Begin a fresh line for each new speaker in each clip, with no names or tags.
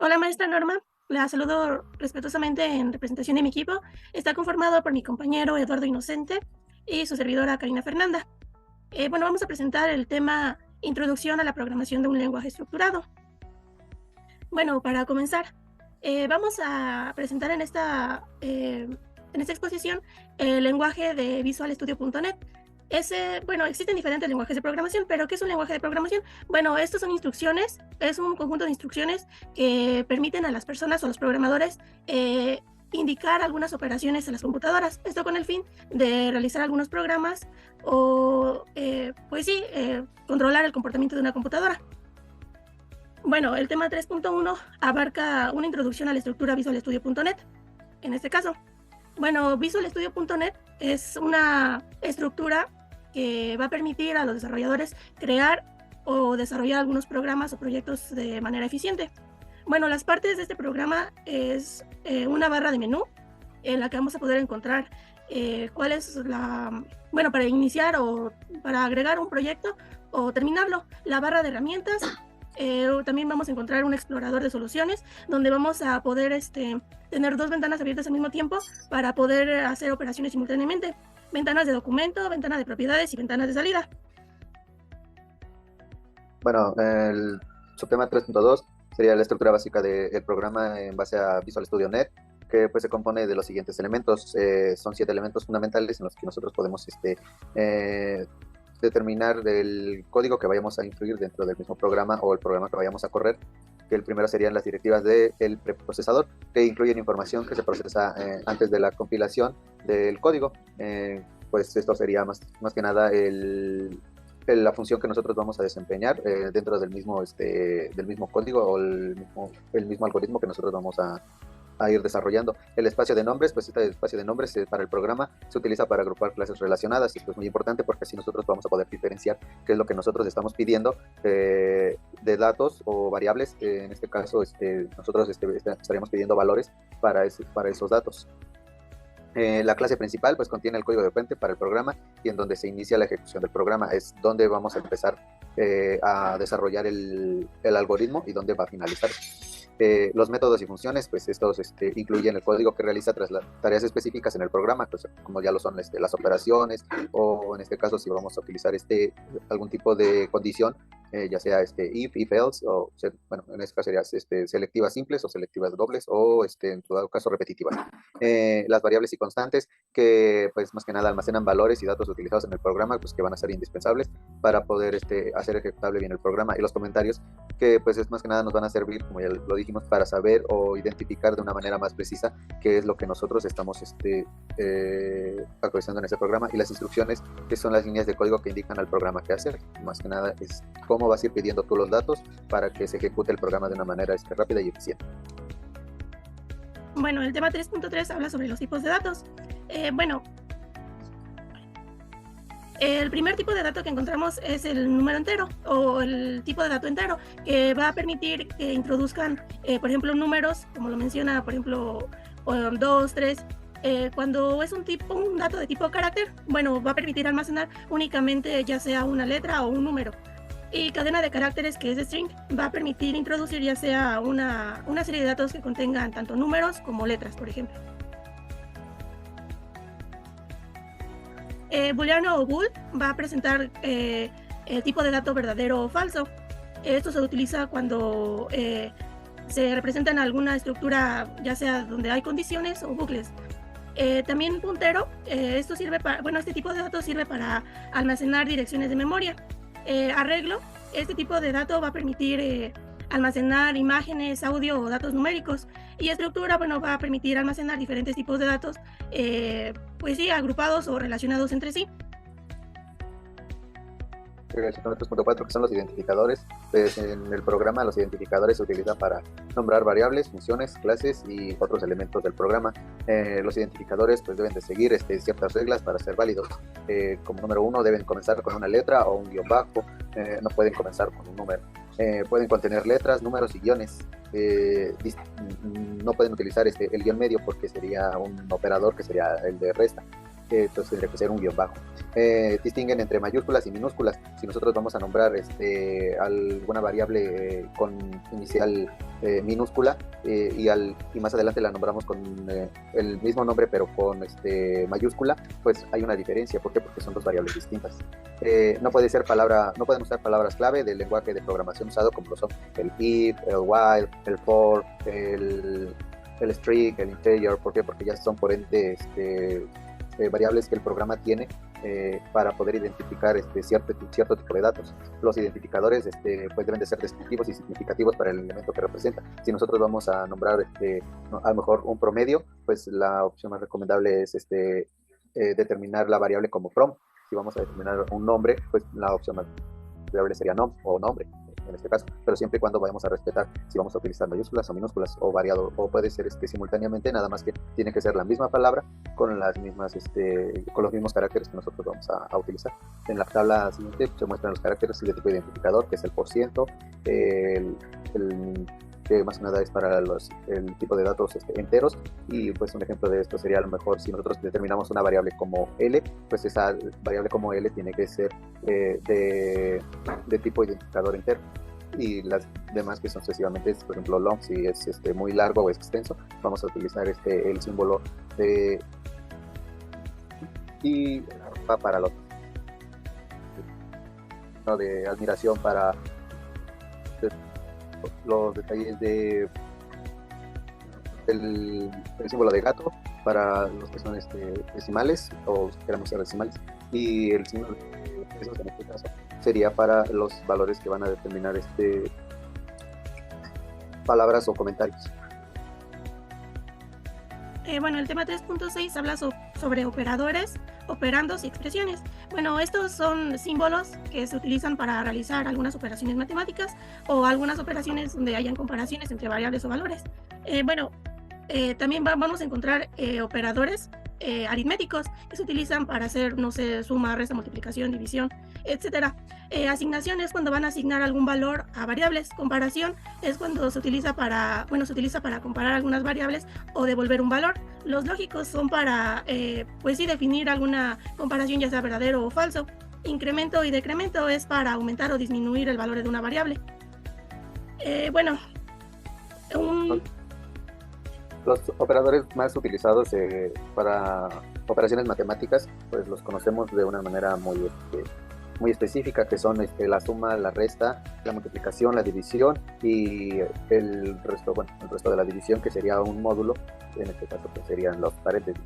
Hola, maestra Norma. La saludo respetuosamente en representación de mi equipo. Está conformado por mi compañero Eduardo Inocente y su servidora Karina Fernanda. Bueno, vamos a presentar el tema Introducción a la programación de un lenguaje estructurado. Bueno, para comenzar, vamos a presentar en esta exposición el lenguaje de Visual Studio.net. Bueno, existen diferentes lenguajes de programación, pero ¿qué es un lenguaje de programación? Bueno, estos son instrucciones, es un conjunto de instrucciones que permiten a las personas o los programadores indicar algunas operaciones en las computadoras. Esto con el fin de realizar algunos programas o, controlar el comportamiento de una computadora. Bueno, el tema 3.1 abarca una introducción a la estructura Visual Studio.net, en este caso. Bueno, Visual Studio.net es una estructura que va a permitir a los desarrolladores crear o desarrollar algunos programas o proyectos de manera eficiente. Bueno, las partes de este programa es una barra de menú en la que vamos a poder encontrar cuál es bueno, para iniciar o para agregar un proyecto o terminarlo, la barra de herramientas. También vamos a encontrar un explorador de soluciones donde vamos a poder tener dos ventanas abiertas al mismo tiempo para poder hacer operaciones simultáneamente. Ventanas de documento, ventana de propiedades y ventanas de salida.
Bueno, el subtema 3.2 sería la estructura básica del programa en base a Visual Studio Net, que pues se compone de los siguientes elementos. Son 7 elementos fundamentales en los que nosotros podemos determinar el código que vayamos a incluir dentro del mismo programa o el programa que vayamos a correr. Que el primero serían las directivas del preprocesador, que incluyen información que se procesa antes de la compilación del código. Pues esto sería más que nada la función que nosotros vamos a desempeñar dentro del mismo código o el mismo algoritmo que nosotros vamos a ir desarrollando. El espacio de nombres, pues este espacio de nombres para el programa se utiliza para agrupar clases relacionadas, y esto es muy importante porque así nosotros vamos a poder diferenciar qué es lo que nosotros estamos pidiendo de datos o variables. En este caso, nosotros estaríamos pidiendo valores para esos datos. La clase principal pues contiene el código de fuente para el programa y en donde se inicia la ejecución del programa. Es donde vamos a empezar a desarrollar el algoritmo y donde va a finalizar. Los métodos y funciones, pues estos incluyen el código que realiza tras las tareas específicas en el programa, pues, como ya lo son las operaciones, o en este caso si vamos a utilizar algún tipo de condición, ya sea if else, o bueno, en este caso sería selectivas simples o selectivas dobles, o en todo caso repetitivas. Las variables y constantes, que pues más que nada almacenan valores y datos utilizados en el programa, pues que van a ser indispensables para poder hacer ejecutable bien el programa. Y los comentarios, que pues es más que nada nos van a servir, como ya lo dijimos, para saber o identificar de una manera más precisa qué es lo que nosotros estamos actualizando en ese programa. Y las instrucciones, que son las líneas de código que indican al programa qué hacer. Más que nada es cómo vas a ir pidiendo tú los datos para que se ejecute el programa de una manera rápida y eficiente.
Bueno, el tema 3.3 habla sobre los tipos de datos. Bueno, el primer tipo de dato que encontramos es el número entero o el tipo de dato entero, que va a permitir que introduzcan, por ejemplo, números, como lo menciona, por ejemplo, 2, 3. Cuando es un dato de tipo carácter, bueno, va a permitir almacenar únicamente ya sea una letra o un número. Y cadena de caracteres, que es de string, va a permitir introducir ya sea una serie de datos que contengan tanto números como letras, por ejemplo. Booleano o bool va a presentar el tipo de dato verdadero o falso. Esto se utiliza cuando se representa en alguna estructura, ya sea donde hay condiciones o bucles. También puntero, este tipo de datos sirve para almacenar direcciones de memoria. Arreglo, este tipo de dato va a permitir almacenar imágenes, audio o datos numéricos. Y estructura, bueno, va a permitir almacenar diferentes tipos de datos, pues sí, agrupados o relacionados entre sí.
El 3.4, que son los identificadores. Pues en el programa los identificadores se utilizan para nombrar variables, funciones, clases y otros elementos del programa. Los identificadores pues deben de seguir ciertas reglas para ser válidos. Como número 1 deben comenzar con una letra o un guión bajo, no pueden comenzar con un número. Pueden contener letras, números y guiones. No pueden utilizar el guión medio porque sería un operador que sería el de resta. entonces tendría que ser un guión bajo. Distinguen entre mayúsculas y minúsculas. Si nosotros vamos a nombrar alguna variable con inicial minúscula y más adelante la nombramos con el mismo nombre pero con mayúscula, pues hay una diferencia. ¿Por qué? Porque son dos variables distintas. No pueden usar palabras clave del lenguaje de programación usado como lo son el if, el while, el for, el string, el integer. ¿Por qué? Porque ya son por ende variables que el programa tiene para poder identificar cierto tipo de datos. Los identificadores pues deben de ser descriptivos y significativos para el elemento que representa. Si nosotros vamos a nombrar a lo mejor un promedio, pues la opción más recomendable es determinar la variable como from. Si vamos a determinar un nombre, pues la opción más variable sería nom o nombre en este caso, pero siempre y cuando vayamos a respetar si vamos a utilizar mayúsculas o minúsculas o variado, o puede ser simultáneamente, nada más que tiene que ser la misma palabra con las mismas con los mismos caracteres que nosotros vamos a utilizar. En la tabla siguiente se muestran los caracteres de tipo identificador, que es el %, que más que nada es para el tipo de datos enteros, y pues un ejemplo de esto sería a lo mejor si nosotros determinamos una variable como L, pues esa variable como L tiene que ser de tipo identificador entero, y las demás que son sucesivamente, por ejemplo long, si es muy largo o extenso, vamos a utilizar el símbolo de y para de admiración para los detalles el símbolo de gato para los que son decimales o queremos ser decimales, y el símbolo de pesos en este caso sería para los valores que van a determinar palabras o comentarios.
Bueno, el tema 3.6 habla sobre operadores, operandos y expresiones. Bueno, estos son símbolos que se utilizan para realizar algunas operaciones matemáticas o algunas operaciones donde hayan comparaciones entre variables o valores. También vamos a encontrar operadores aritméticos que se utilizan para hacer, no sé, suma, resta, multiplicación, división, etcétera. Asignación es cuando van a asignar algún valor a variables. Comparación es cuando se utiliza para comparar algunas variables o devolver un valor. Los lógicos son para, pues sí, definir alguna comparación, ya sea verdadero o falso. Incremento y decremento es para aumentar o disminuir el valor de una variable.
Los operadores más utilizados para operaciones matemáticas, pues los conocemos de una manera muy específica, que son la suma, la resta, la multiplicación, la división y el resto de la división, que sería un módulo, en este caso pues serían los paréntesis.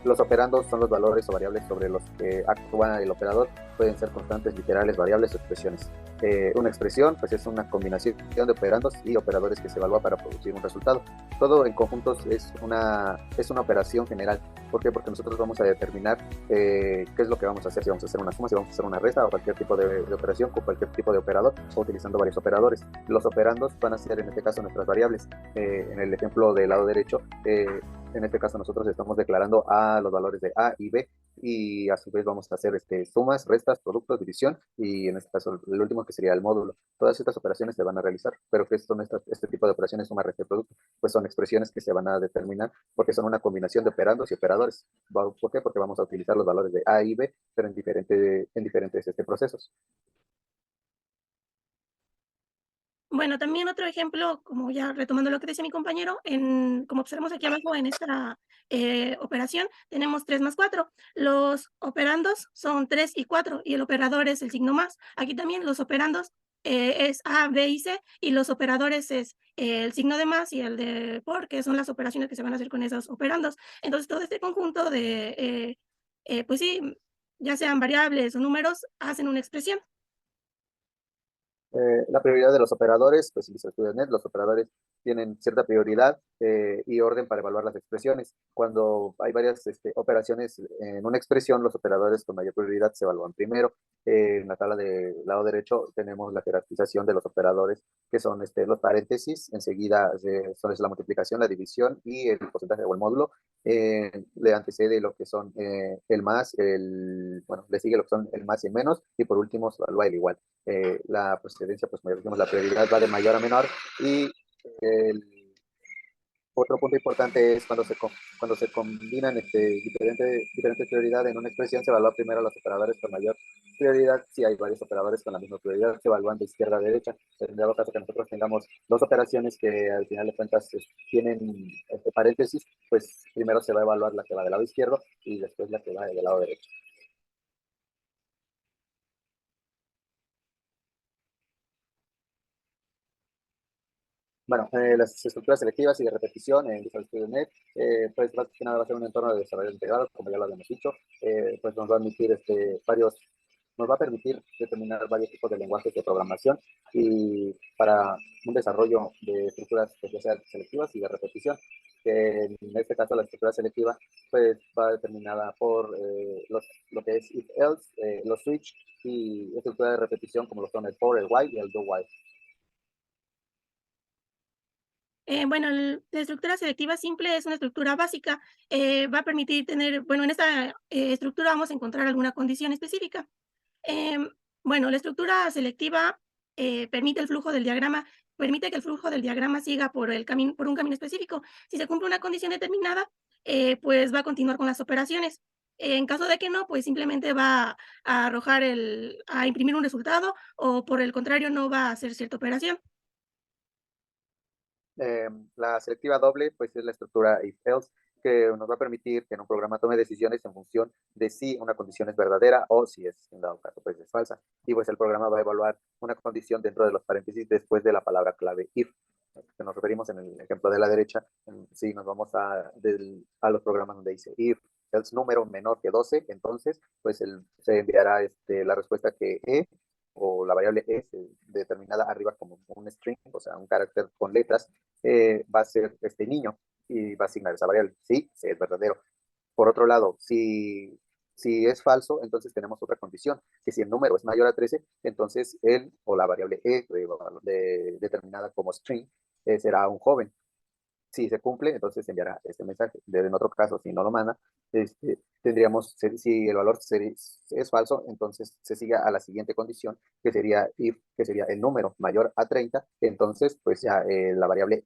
Los operandos son los valores o variables sobre los que actúa el operador. Pueden ser constantes, literales, variables o expresiones. Una expresión pues es una combinación de operandos y operadores que se evalúa para producir un resultado. Todo en conjuntos es una operación general. ¿Por qué? Porque nosotros vamos a determinar qué es lo que vamos a hacer, si vamos a hacer una suma, si vamos a hacer una resta o cualquier tipo de operación con cualquier tipo de operador o utilizando varios operadores. Los operandos van a ser en este caso nuestras variables. En el ejemplo del lado derecho, en este caso nosotros estamos declarando a los valores de A y B, y a su vez vamos a hacer sumas, restas, productos, división, y en este caso el último que sería el módulo. Todas estas operaciones se van a realizar, pero ¿qué son este tipo de operaciones, suma, resta y producto? Pues son expresiones que se van a determinar porque son una combinación de operandos y operadores. ¿Por qué? Porque vamos a utilizar los valores de A y B, pero en diferentes procesos.
Bueno, también otro ejemplo, como ya retomando lo que decía mi compañero, como observamos aquí abajo en esta operación, tenemos 3 más 4. Los operandos son 3 y 4 y el operador es el signo más. Aquí también los operandos es A, B y C, y los operadores es el signo de más y el de por, que son las operaciones que se van a hacer con esos operandos. Entonces, todo este conjunto de, pues sí, ya sean variables o números, hacen una expresión.
La prioridad de los operadores, pues si se estudia en net, los operadores tienen cierta prioridad y orden para evaluar las expresiones. Cuando hay varias operaciones en una expresión, los operadores con mayor prioridad se evalúan primero. En la tabla del lado derecho tenemos la jerarquización de los operadores, que son los paréntesis, enseguida son la multiplicación, la división y el porcentaje o el módulo. Le antecede lo que son el más, le sigue lo que son el más y el menos, y por último se evalúa el igual. La procedencia, pues digamos, la prioridad va de mayor a menor, y el Otro punto importante es cuando se combinan diferentes prioridades en una expresión, se evalúa primero los operadores con mayor prioridad. Si hay varios operadores con la misma prioridad, se evalúan de izquierda a derecha. En dado caso que nosotros tengamos dos operaciones que al final de cuentas tienen paréntesis, pues primero se va a evaluar la que va del lado izquierdo y después la que va del lado derecho. Bueno, las estructuras selectivas y de repetición en Visual Studio Net, pues más que nada va a ser un entorno de desarrollo integrado, como ya lo habíamos dicho, pues nos va a admitir nos va a permitir determinar varios tipos de lenguajes de programación y para un desarrollo de estructuras pues, ya sea selectivas y de repetición, que en este caso la estructura selectiva pues va determinada por lo que es if else, los switch y estructura de repetición como lo son el for, el while y el do while.
Bueno, la estructura selectiva simple es una estructura básica. Va a permitir tener, bueno, en esta estructura vamos a encontrar alguna condición específica. Em, bueno, la estructura selectiva permite el flujo del diagrama, permite que el flujo del diagrama siga por por un camino específico. Si se cumple una condición determinada, pues va a continuar con las operaciones. En caso de que no, pues simplemente va a arrojar a imprimir un resultado o por el contrario no va a hacer cierta operación.
La selectiva doble, pues es la estructura if-else, que nos va a permitir que en un programa tome decisiones en función de si una condición es verdadera o si es, en dado caso, pues es falsa. Y pues el programa va a evaluar una condición dentro de los paréntesis después de la palabra clave if. Que nos referimos en el ejemplo de la derecha, si nos vamos a los programas donde dice if else número menor que 12, entonces pues se enviará la respuesta que o la variable determinada arriba como un string, o sea, un carácter con letras, va a ser este niño y va a asignar esa variable. Sí, sí, es verdadero. Por otro lado, si es falso, entonces tenemos otra condición, que si el número es mayor a 13, entonces él o la variable determinada como string será un joven. Si se cumple, entonces se enviará este mensaje. En otro caso, si no lo manda, tendríamos, si el valor es falso, entonces se sigue a la siguiente condición, que sería if, que sería el número mayor a 30, entonces pues ya la variable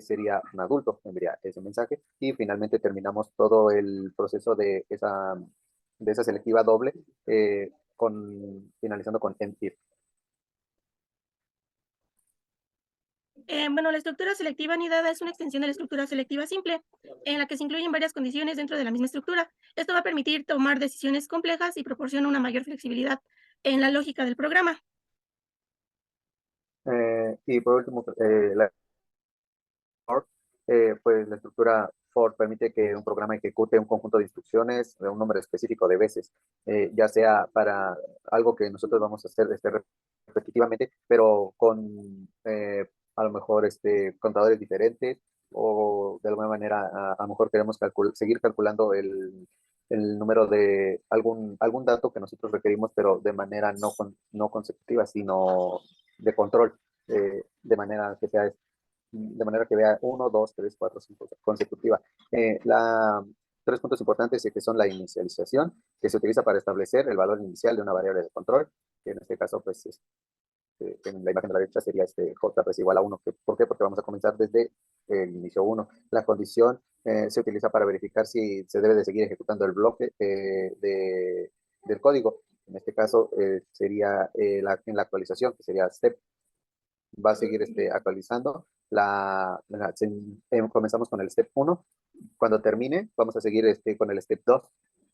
sería un adulto, enviaría ese mensaje, y finalmente terminamos todo el proceso de esa selectiva doble, finalizando con end if.
Bueno, la estructura selectiva anidada es una extensión de la estructura selectiva simple, en la que se incluyen varias condiciones dentro de la misma estructura. Esto va a permitir tomar decisiones complejas y proporciona una mayor flexibilidad en la lógica del programa.
Y por último, for, pues la estructura for permite que un programa ejecute un conjunto de instrucciones de un número específico de veces, ya sea para algo que nosotros vamos a hacer repetitivamente, pero con a lo mejor contadores diferentes o de alguna manera a lo mejor queremos seguir calculando el número de algún dato que nosotros requerimos, pero de manera no consecutiva, sino de control, de manera que vea 1, 2, 3, 4, 5 consecutiva. Tres puntos importantes que son la inicialización, que se utiliza para establecer el valor inicial de una variable de control, que en este caso, pues, en la imagen de la derecha sería j pues, igual a 1. ¿Por qué? Porque vamos a comenzar desde el inicio 1. La condición se utiliza para verificar si se debe de seguir ejecutando el bloque del código. En este caso sería en la actualización, que sería step, va a seguir actualizando. Comenzamos con el step 1. Cuando termine, vamos a seguir con el step 2,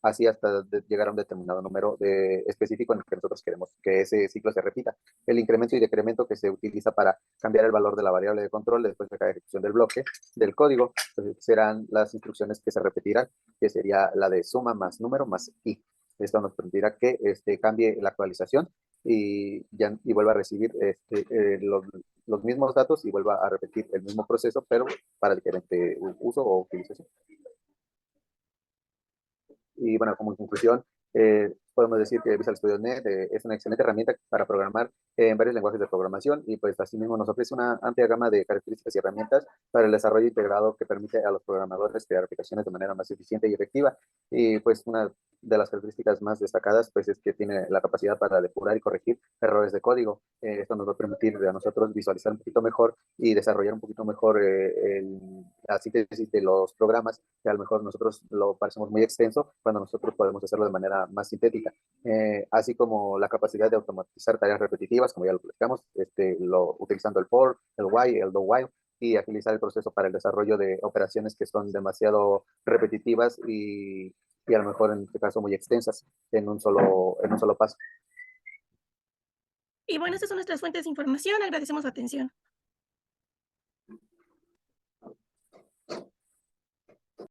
así hasta llegar a un determinado número específico en el que nosotros queremos que ese ciclo se repita. El incremento y decremento que se utiliza para cambiar el valor de la variable de control después de cada ejecución del bloque del código, pues, serán las instrucciones que se repetirán, que sería la de suma más número más i. Esto nos permitirá que cambie la actualización y vuelva a recibir los mismos datos y vuelva a repetir el mismo proceso, pero para diferente uso o utilización. Y bueno, como conclusión, podemos decir que Visual Studio Net es una excelente herramienta para programar en varios lenguajes de programación y pues asimismo nos ofrece una amplia gama de características y herramientas para el desarrollo integrado que permite a los programadores crear aplicaciones de manera más eficiente y efectiva. Y pues una de las características más destacadas pues es que tiene la capacidad para depurar y corregir errores de código. Esto nos va a permitir a nosotros visualizar un poquito mejor y desarrollar un poquito mejor la síntesis de los programas, que a lo mejor nosotros lo parecemos muy extenso, cuando nosotros podemos hacerlo de manera más sintética. Así como la capacidad de automatizar tareas repetitivas, como ya lo platicamos, utilizando el for, el while, el do while, y agilizar el proceso para el desarrollo de operaciones que son demasiado repetitivas y a lo mejor en este caso muy extensas en un solo paso.
Y bueno, estas son nuestras fuentes de información. Agradecemos su atención.